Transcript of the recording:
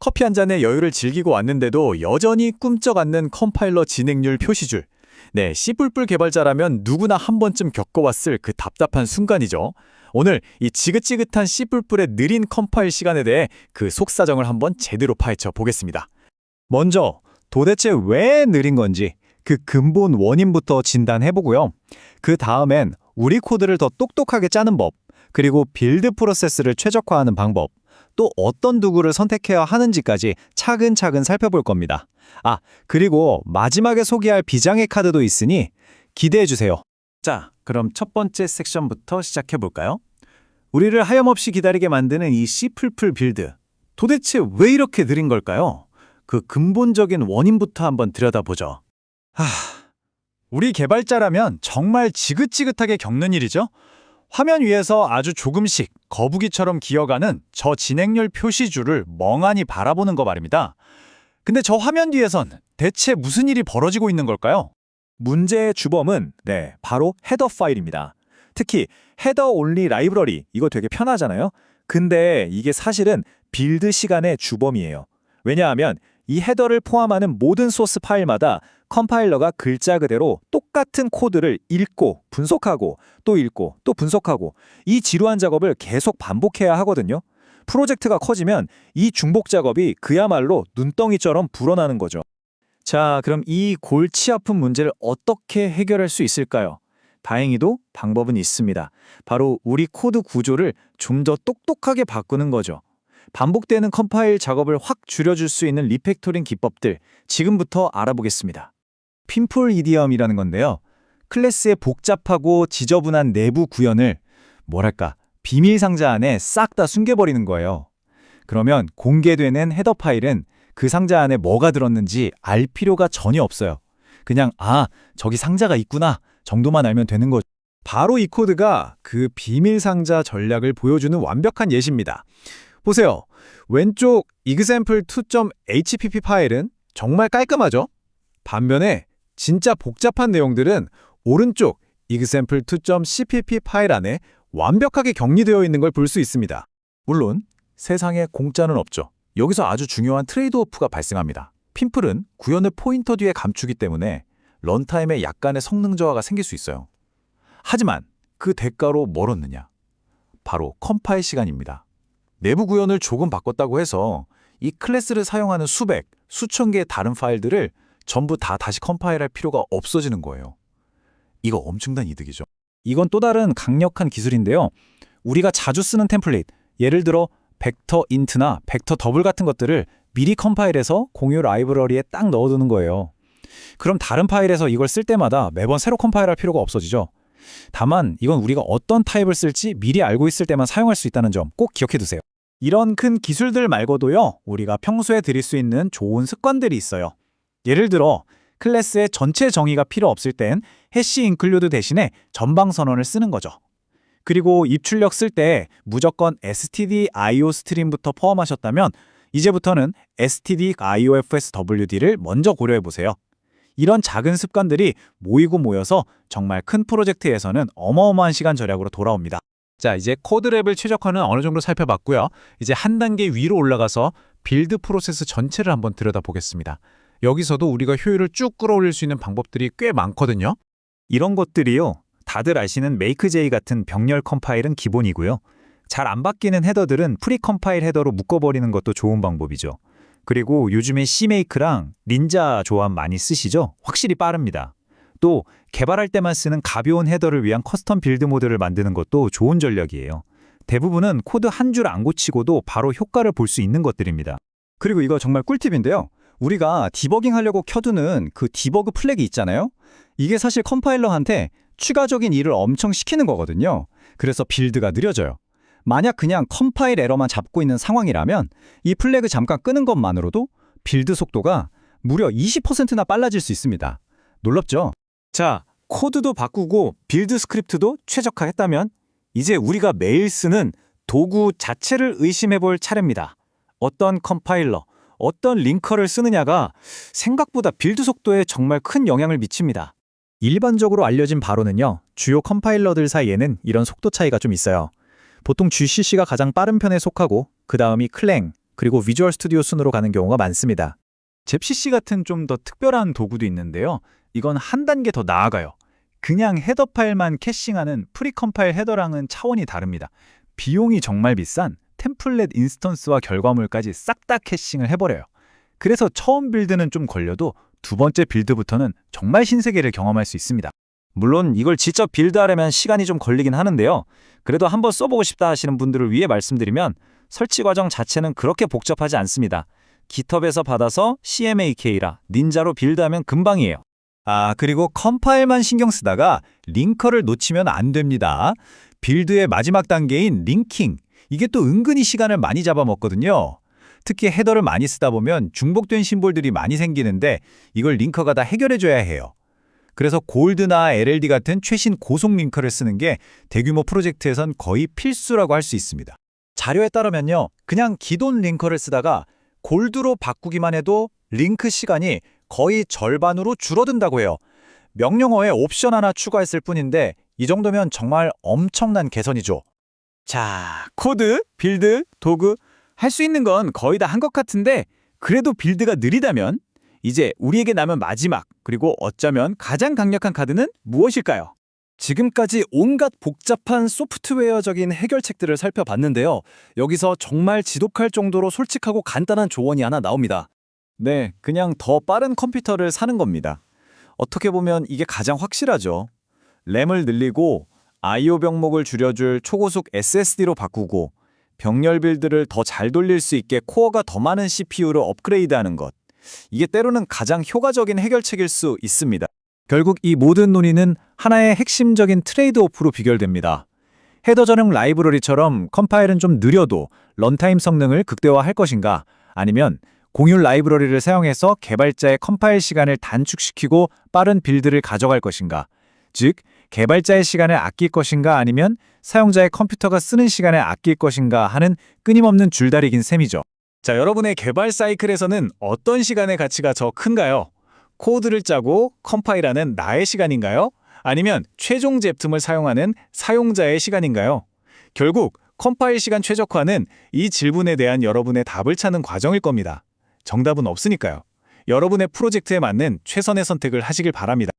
커피 한 잔의 여유를 즐기고 왔는데도 여전히 꿈쩍 않는 컴파일러 진행률 표시줄. 네, C++ 개발자라면 누구나 한 번쯤 겪어왔을 그 답답한 순간이죠. 오늘 이 지긋지긋한 C++의 느린 컴파일 시간에 대해 그 속사정을 한번 제대로 파헤쳐 보겠습니다. 먼저 도대체 왜 느린 건지 그 근본 원인부터 진단해보고요. 그 다음엔 우리 코드를 더 똑똑하게 짜는 법, 그리고 빌드 프로세스를 최적화하는 방법, 또 어떤 도구를 선택해야 하는지까지 차근차근 살펴볼 겁니다. 그리고 마지막에 소개할 비장의 카드도 있으니 기대해주세요. 자, 그럼 첫 번째 섹션부터 시작해볼까요? 우리를 하염없이 기다리게 만드는 이 C++ 빌드. 도대체 왜 이렇게 느린 걸까요? 그 근본적인 원인부터 한번 들여다보죠. 우리 개발자라면 정말 지긋지긋하게 겪는 일이죠. 화면 위에서 아주 조금씩 거북이처럼 기어가는 저 진행률 표시줄을 멍하니 바라보는 거 말입니다. 근데 저 화면 뒤에선 대체 무슨 일이 벌어지고 있는 걸까요? 문제의 주범은 바로 헤더 파일입니다. 특히 헤더 온리 라이브러리, 이거 되게 편하잖아요. 근데 이게 사실은 빌드 시간의 주범이에요. 왜냐하면 이 헤더를 포함하는 모든 소스 파일마다 컴파일러가 글자 그대로 똑같은 코드를 읽고 분석하고 또 읽고 또 분석하고 이 지루한 작업을 계속 반복해야 하거든요. 프로젝트가 커지면 이 중복 작업이 그야말로 눈덩이처럼 불어나는 거죠. 자, 그럼 이 골치 아픈 문제를 어떻게 해결할 수 있을까요? 다행히도 방법은 있습니다. 바로 우리 코드 구조를 좀 더 똑똑하게 바꾸는 거죠. 반복되는 컴파일 작업을 확 줄여줄 수 있는 리팩토링 기법들 지금부터 알아보겠습니다. 핀풀 이디엄이라는 건데요. 클래스의 복잡하고 지저분한 내부 구현을 비밀 상자 안에 싹 다 숨겨버리는 거예요. 그러면 공개되는 헤더 파일은 그 상자 안에 뭐가 들었는지 알 필요가 전혀 없어요. 그냥 저기 상자가 있구나 정도만 알면 되는 거죠. 바로 이 코드가 그 비밀 상자 전략을 보여주는 완벽한 예시입니다. 보세요. 왼쪽 example2.hpp 파일은 정말 깔끔하죠? 반면에 진짜 복잡한 내용들은 오른쪽 example2.cpp 파일 안에 완벽하게 격리되어 있는 걸 볼 수 있습니다. 물론 세상에 공짜는 없죠. 여기서 아주 중요한 트레이드오프가 발생합니다. 핀풀은 구현을 포인터 뒤에 감추기 때문에 런타임에 약간의 성능 저하가 생길 수 있어요. 하지만 그 대가로 뭘 얻느냐? 바로 컴파일 시간입니다. 내부 구현을 조금 바꿨다고 해서 이 클래스를 사용하는 수백, 수천 개의 다른 파일들을 전부 다 다시 컴파일할 필요가 없어지는 거예요. 이거 엄청난 이득이죠. 이건 또 다른 강력한 기술인데요. 우리가 자주 쓰는 템플릿, 예를 들어 벡터 인트나 벡터 더블 같은 것들을 미리 컴파일해서 공유 라이브러리에 딱 넣어두는 거예요. 그럼 다른 파일에서 이걸 쓸 때마다 매번 새로 컴파일할 필요가 없어지죠. 다만 이건 우리가 어떤 타입을 쓸지 미리 알고 있을 때만 사용할 수 있다는 점 꼭 기억해두세요. 이런 큰 기술들 말고도요, 우리가 평소에 들일 수 있는 좋은 습관들이 있어요. 예를 들어 클래스의 전체 정의가 필요 없을 땐 해시 인클루드 대신에 전방 선언을 쓰는 거죠. 그리고 입출력 쓸 때 무조건 std io 스트림부터 포함하셨다면 이제부터는 std iofswd를 먼저 고려해보세요. 이런 작은 습관들이 모이고 모여서 정말 큰 프로젝트에서는 어마어마한 시간 절약으로 돌아옵니다. 자, 이제 코드랩을 최적화는 어느 정도 살펴봤고요. 이제 한 단계 위로 올라가서 빌드 프로세스 전체를 한번 들여다보겠습니다. 여기서도 우리가 효율을 쭉 끌어올릴 수 있는 방법들이 꽤 많거든요. 이런 것들이요, 다들 아시는 make.j 같은 병렬 컴파일은 기본이고요. 잘 안 바뀌는 헤더들은 프리 컴파일 헤더로 묶어버리는 것도 좋은 방법이죠. 그리고 요즘에 CMake랑 닌자 조합 많이 쓰시죠? 확실히 빠릅니다. 또 개발할 때만 쓰는 가벼운 헤더를 위한 커스텀 빌드 모드를 만드는 것도 좋은 전략이에요. 대부분은 코드 한 줄 안 고치고도 바로 효과를 볼 수 있는 것들입니다. 그리고 이거 정말 꿀팁인데요. 우리가 디버깅 하려고 켜두는 그 디버그 플래그 있잖아요. 이게 사실 컴파일러한테 추가적인 일을 엄청 시키는 거거든요. 그래서 빌드가 느려져요. 만약 그냥 컴파일 에러만 잡고 있는 상황이라면 이 플래그 잠깐 끄는 것만으로도 빌드 속도가 무려 20%나 빨라질 수 있습니다. 놀랍죠? 자, 코드도 바꾸고 빌드 스크립트도 최적화했다면 이제 우리가 매일 쓰는 도구 자체를 의심해볼 차례입니다. 어떤 컴파일러, 어떤 링커를 쓰느냐가 생각보다 빌드 속도에 정말 큰 영향을 미칩니다. 일반적으로 알려진 바로는요, 주요 컴파일러들 사이에는 이런 속도 차이가 좀 있어요. 보통 GCC가 가장 빠른 편에 속하고 그 다음이 클랭, 그리고 비주얼 스튜디오 순으로 가는 경우가 많습니다. 잽CC 같은 좀 더 특별한 도구도 있는데요. 이건 한 단계 더 나아가요. 그냥 헤더 파일만 캐싱하는 프리컴파일 헤더랑은 차원이 다릅니다. 비용이 정말 비싼 템플릿 인스턴스와 결과물까지 싹 다 캐싱을 해버려요. 그래서 처음 빌드는 좀 걸려도 두 번째 빌드부터는 정말 신세계를 경험할 수 있습니다. 물론 이걸 직접 빌드하려면 시간이 좀 걸리긴 하는데요. 그래도 한번 써보고 싶다 하시는 분들을 위해 말씀드리면 설치 과정 자체는 그렇게 복잡하지 않습니다. 깃허브에서 받아서 CMAK라 닌자로 빌드하면 금방이에요. 그리고 컴파일만 신경 쓰다가 링커를 놓치면 안 됩니다. 빌드의 마지막 단계인 링킹. 이게 또 은근히 시간을 많이 잡아먹거든요. 특히 헤더를 많이 쓰다 보면 중복된 심볼들이 많이 생기는데 이걸 링커가 다 해결해줘야 해요. 그래서 골드나 LLD 같은 최신 고속 링커를 쓰는 게 대규모 프로젝트에선 거의 필수라고 할 수 있습니다. 자료에 따르면요. 그냥 기존 링커를 쓰다가 골드로 바꾸기만 해도 링크 시간이 거의 절반으로 줄어든다고 해요. 명령어에 옵션 하나 추가했을 뿐인데 이 정도면 정말 엄청난 개선이죠. 자, 코드, 빌드, 도구 할 수 있는 건 거의 다 한 것 같은데 그래도 빌드가 느리다면 이제 우리에게 남은 마지막 그리고 어쩌면 가장 강력한 카드는 무엇일까요? 지금까지 온갖 복잡한 소프트웨어적인 해결책들을 살펴봤는데요. 여기서 정말 지독할 정도로 솔직하고 간단한 조언이 하나 나옵니다. 네, 그냥 더 빠른 컴퓨터를 사는 겁니다. 어떻게 보면 이게 가장 확실하죠. 램을 늘리고 I/O 병목을 줄여줄 초고속 SSD로 바꾸고 병렬 빌드를 더 잘 돌릴 수 있게 코어가 더 많은 CPU로 업그레이드하는 것. 이게 때로는 가장 효과적인 해결책일 수 있습니다. 결국 이 모든 논의는 하나의 핵심적인 트레이드오프로 비결됩니다. 헤더 전용 라이브러리처럼 컴파일은 좀 느려도 런타임 성능을 극대화할 것인가, 아니면 공유 라이브러리를 사용해서 개발자의 컴파일 시간을 단축시키고 빠른 빌드를 가져갈 것인가, 즉 개발자의 시간을 아낄 것인가 아니면 사용자의 컴퓨터가 쓰는 시간을 아낄 것인가 하는 끊임없는 줄다리기인 셈이죠. 자, 여러분의 개발 사이클에서는 어떤 시간의 가치가 더 큰가요? 코드를 짜고 컴파일하는 나의 시간인가요? 아니면 최종 제품을 사용하는 사용자의 시간인가요? 결국 컴파일 시간 최적화는 이 질문에 대한 여러분의 답을 찾는 과정일 겁니다. 정답은 없으니까요. 여러분의 프로젝트에 맞는 최선의 선택을 하시길 바랍니다.